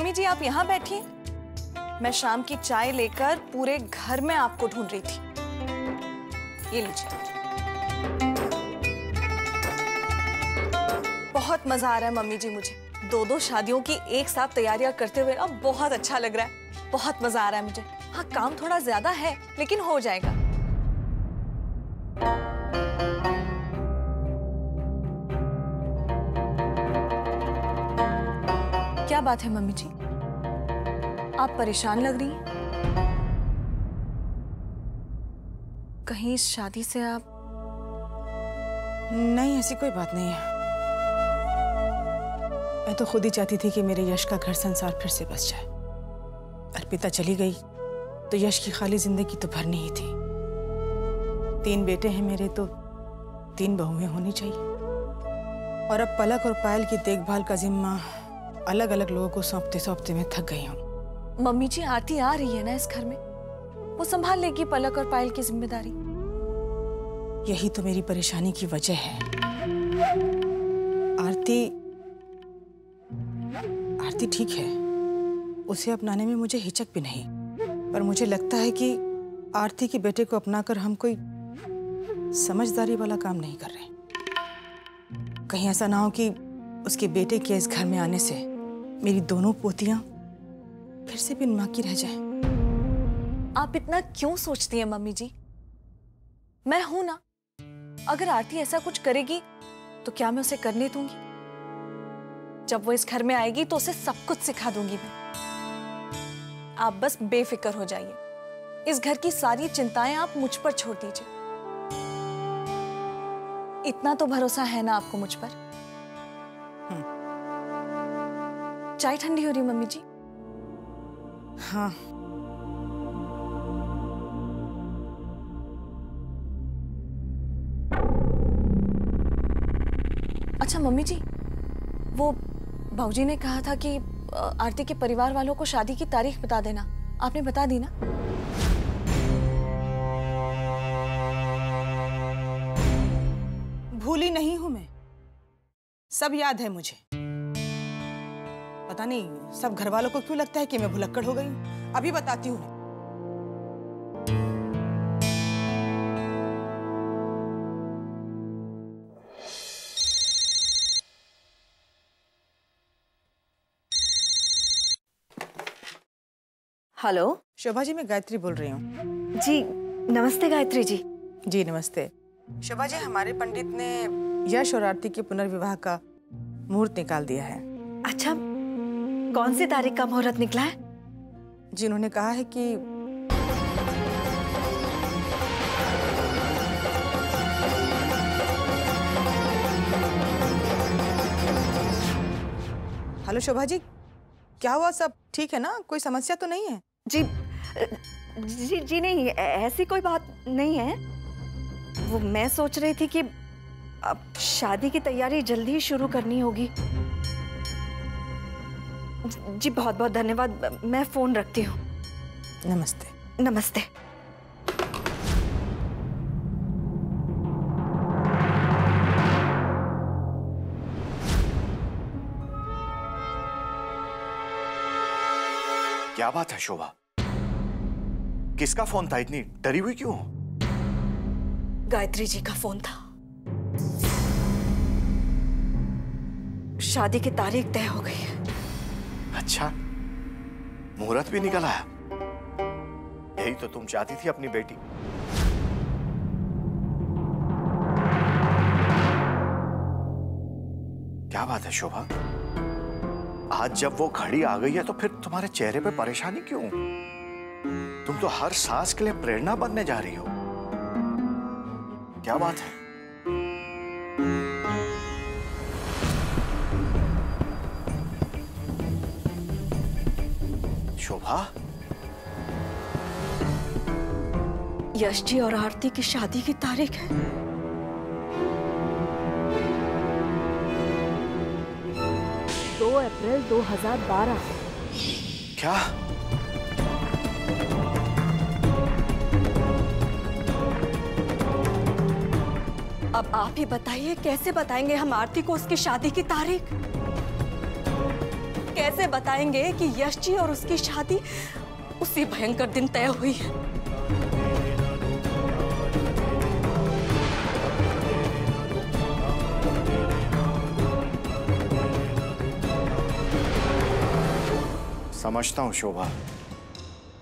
Mummy जी आप यहाँ बैठिए, मैं शाम की चाय लेकर पूरे घर में आपको ढूंढ रही थी। ये लीजिए। बहुत मजा आ रहा है मम्मी जी मुझे, दो शादियों की एक साथ तैयारियां करते हुए अब बहुत अच्छा लग रहा है। बहुत मजा आ रहा है मुझे। हाँ काम थोड़ा ज्यादा है लेकिन हो जाएगा। क्या बात है मम्मी जी, आप परेशान लग रही हैं? कहीं इस शादी से आप? नहीं, ऐसी कोई बात नहीं है। मैं तो खुद ही चाहती थी कि मेरे यश का घर संसार फिर से बस जाए। अर्पिता चली गई तो यश की खाली जिंदगी तो भरनी ही थी। 3 बेटे हैं मेरे, तो 3 बहुएं होनी चाहिए। और अब पलक और पायल की देखभाल का जिम्मा अलग अलग लोगों को सौंपते सौंपते मैं थक गई हूँ। मम्मी जी आरती आ रही है ना इस घर में, वो संभाल लेगी पलक और पायल की जिम्मेदारी। यही तो मेरी परेशानी की वजह है। आरती ठीक है, उसे अपनाने में मुझे हिचक भी नहीं, पर मुझे लगता है कि आरती के बेटे को अपनाकर हम कोई समझदारी वाला काम नहीं कर रहे। कहीं ऐसा ना हो कि उसके बेटे के इस घर में आने से मेरी दोनों पोतियां फिर से बिन मां की रह जाएं। आप इतना क्यों सोचती हैं मम्मी जी? मैं हूं ना, अगर आरती ऐसा कुछ करेगी तो क्या मैं उसे करने दूंगी? जब वो इस घर में आएगी तो उसे सब कुछ सिखा दूंगी मैं। आप बस बेफिक्र हो जाइए, इस घर की सारी चिंताएं आप मुझ पर छोड़ दीजिए। इतना तो भरोसा है ना आपको मुझ पर? चाय ठंडी हो रही मम्मी जी? हाँ। अच्छा मम्मी जी, वो भाऊजी ने कहा था कि आरती के परिवार वालों को शादी की तारीख बता देना, आपने बता दी ना? भूली नहीं हूं मैं, सब याद है मुझे। पता नहीं सब घर वालों को क्यों लगता है कि मैं भुलक्कड़ हो गई हूं। अभी बताती हूँ। हेलो शोभा जी, मैं गायत्री बोल रही हूँ। जी नमस्ते गायत्री जी। जी नमस्ते। शोभा जी, हमारे पंडित ने यश और आरती के पुनर्विवाह का मुहूर्त निकाल दिया है। अच्छा, कौन सी तारीख का मुहूर्त निकला है? जी उन्होंने कहा है कि हेलो शोभा जी, क्या हुआ? सब ठीक है ना? कोई समस्या तो नहीं है? जी जी जी नहीं, ऐसी कोई बात नहीं है। वो मैं सोच रही थी कि अब शादी की तैयारी जल्दी ही शुरू करनी होगी। जी बहुत बहुत धन्यवाद, मैं फोन रखती हूँ। नमस्ते। नमस्ते। क्या बात है शोभा, किसका फोन था? इतनी डरी हुई क्यों? गायत्री जी का फोन था। शादी की तारीख तय हो गई है। अच्छा, मुहूर्त भी निकल आया। यही तो तुम चाहती थी अपनी बेटी। क्या बात है शोभा, आज जब वो घड़ी आ गई है तो फिर तुम्हारे चेहरे पे परेशानी क्यों? तुम तो हर सांस के लिए प्रेरणा बनने जा रही हो। क्या बात है? शोभा, यश जी और आरती की शादी की तारीख है। 2 अप्रैल 2012। क्या? अब आप ही बताइए, कैसे बताएंगे हम आरती को उसकी शादी की तारीख? कैसे बताएंगे कि यश जी और उसकी शादी उसी भयंकर दिन तय हुई है? समझता हूँ शोभा,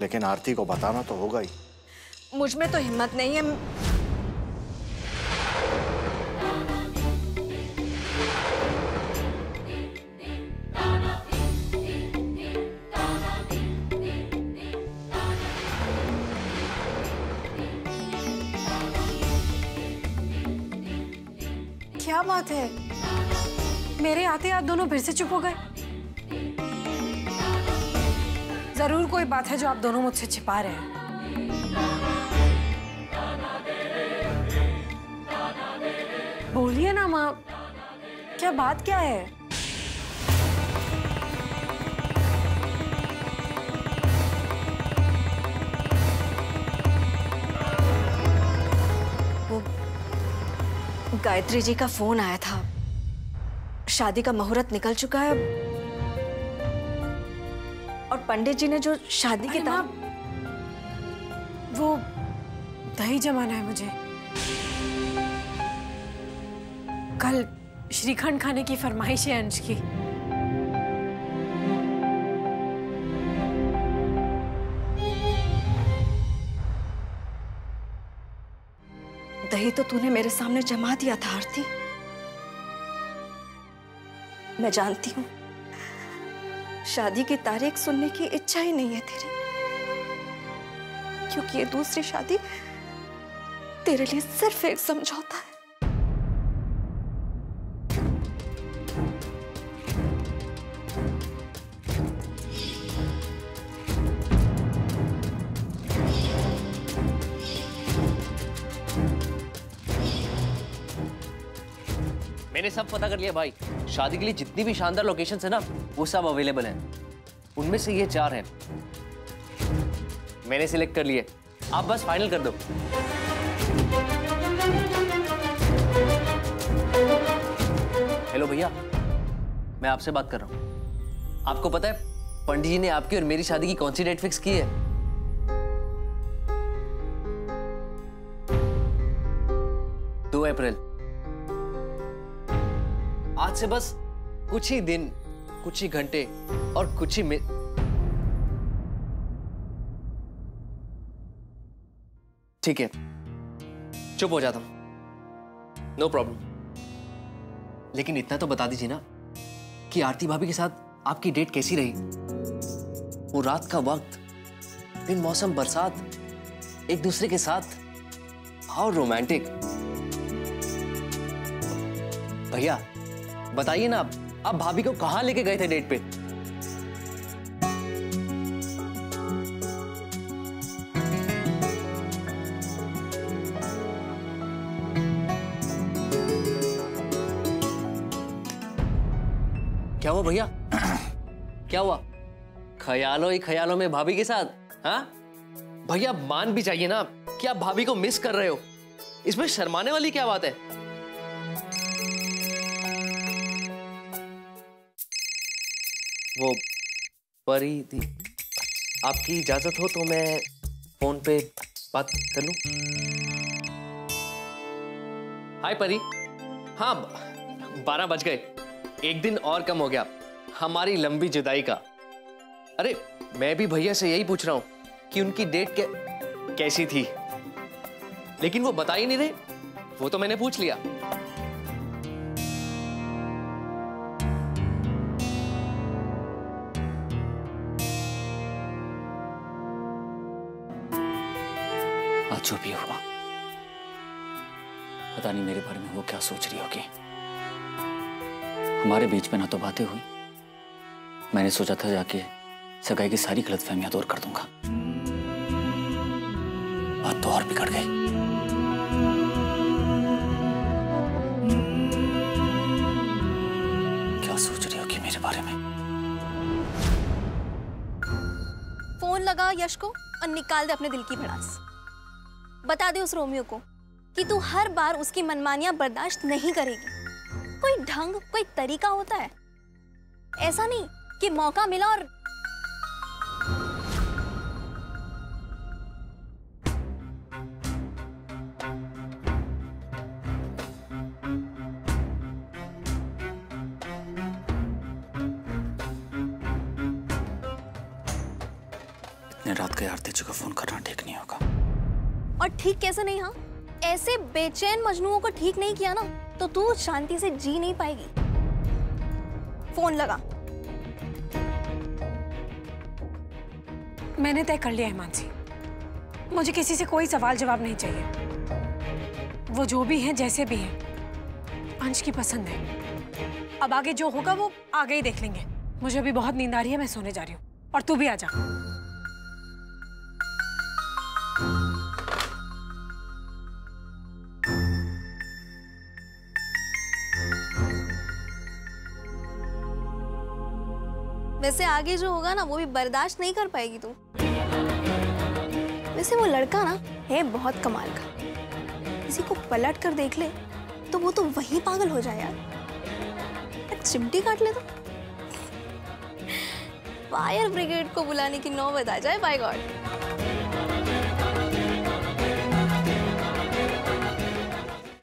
लेकिन आरती को बताना तो होगा ही। मुझ में तो हिम्मत नहीं है। क्या बात है, मेरे आते आप दोनों फिर से चुप हो गए। जरूर कोई बात है जो आप दोनों मुझसे छिपा रहे हैं। बोलिए ना माँ, क्या बात क्या है? वो गायत्री जी का फोन आया था, शादी का मुहूर्त निकल चुका है और पंडित जी ने जो शादी के तारीख, वो दही जमाना है मुझे। कल श्रीखंड खाने की फरमाइश है अंश की। दही तो तूने मेरे सामने जमा दिया था आरती। मैं जानती हूँ शादी की तारीख सुनने की इच्छा ही नहीं है तेरी, क्योंकि ये दूसरी शादी तेरे लिए सिर्फ एक समझौता है। मैंने सब पता कर लिया भाई। शादी के लिए जितनी भी शानदार लोकेशंस है ना, वो सब अवेलेबल हैं। उनमें से ये 4 हैं, मैंने सिलेक्ट कर लिए। आप बस फाइनल कर दो। हेलो भैया, मैं आपसे बात कर रहा हूँ। आपको पता है पंडित जी ने आपकी और मेरी शादी की कौन सी डेट फिक्स की है? 2 अप्रैल। आज से बस कुछ ही दिन, कुछ ही घंटे और कुछ ही ठीक है, चुप हो जाता हूं, नो प्रॉब्लम। लेकिन इतना तो बता दीजिए ना कि आरती भाभी के साथ आपकी डेट कैसी रही? वो रात का वक्त, दिन मौसम, बरसात, एक दूसरे के साथ, हाउ रोमांटिक। भैया बताइए ना, आप भाभी को कहां लेके गए थे डेट पे? क्या हुआ भैया? क्या हुआ? ख्यालों ही ख्यालों में भाभी के साथ? हाँ भैया, मान भी चाहिए ना कि आप भाभी को मिस कर रहे हो। इसमें शर्माने वाली क्या बात है? वो परी थी, आपकी इजाजत हो तो मैं फोन पे बात कर लूं? हाय परी। हाँ 12 बज गए, एक दिन और कम हो गया हमारी लंबी जुदाई का। अरे मैं भी भैया से यही पूछ रहा हूं कि उनकी डेट कैसी थी, लेकिन वो बता ही नहीं रहे। वो तो मैंने पूछ लिया। आज जो भी हुआ, पता नहीं मेरे बारे में वो क्या सोच रही होगी। हमारे बीच में ना तो बातें हुई, मैंने सोचा था जाके सगाई की सारी गलतफहमियां दूर कर दूंगा, बात तो और बिगड़ गई। क्या सोच रही होगी मेरे बारे में? फोन लगा यश को और निकाल दे अपने दिल की भड़ास। बता दे उस रोमियो को कि तू हर बार उसकी मनमानियां बर्दाश्त नहीं करेगी। कोई ढंग, कोई तरीका होता है। ऐसा नहीं कि मौका मिला और इतने रात के आरती जी को फोन करना ठीक नहीं होगा। और ठीक कैसे नहीं? हाँ, ऐसे बेचैन मजनुओं को ठीक नहीं किया ना तो तू शांति से जी नहीं पाएगी। फोन लगा। मैंने तय कर लिया है मानसी, मुझे किसी से कोई सवाल जवाब नहीं चाहिए। वो जो भी है जैसे भी है अंश की पसंद है। अब आगे जो होगा वो आगे ही देख लेंगे। मुझे अभी बहुत नींद आ रही है, मैं सोने जा रही हूँ और तू भी आ जा। वैसे आगे जो होगा ना वो भी बर्दाश्त नहीं कर पाएगी तू। वैसे वो लड़का ना है बहुत कमाल का, किसी को पलट कर देख ले तो वो तो वही पागल हो जाए यार। चिमटी काट ले तो फायर ब्रिगेड को बुलाने की नौबत आ जाए। By God.